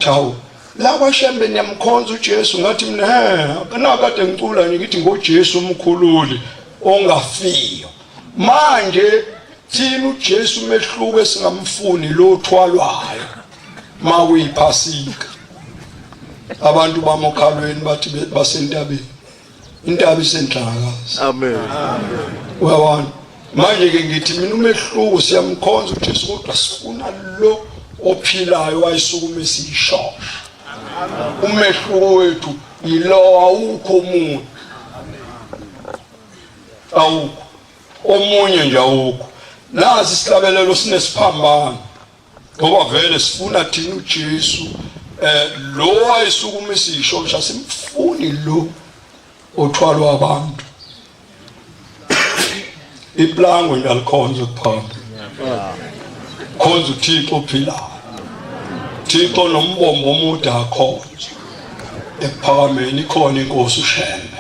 Chawo la kwaShembe niyamkhonza uJesu ngathi mina kanakade ngicula ngithi ngoJesu umkhululi ongafiyo manje thina uJesu mehluko esingamfuni lo othwalwayo makuyiphasika abantu bamokhalweni bathi basentabeni intaba isenhlakazi Amen. uyabona manje ke ngithi mina umehluko siyamkhonza uJesu kodwa sifuna lo ophilayo wayisukume siyishosha umehluko wethu yilo awukho umuntu awukho omunye nje awukho nazi isihlabelelo sinesiphambano ngoba vele sifuna thina uJesu lo wayisukume siyishosha simfuni lo othwalwa abantu iplango ngiyalikhonza kuphamba khonza uThixo ophilayo Thixo nombombo omude akhona ephakameni ikhona inkosi uShembe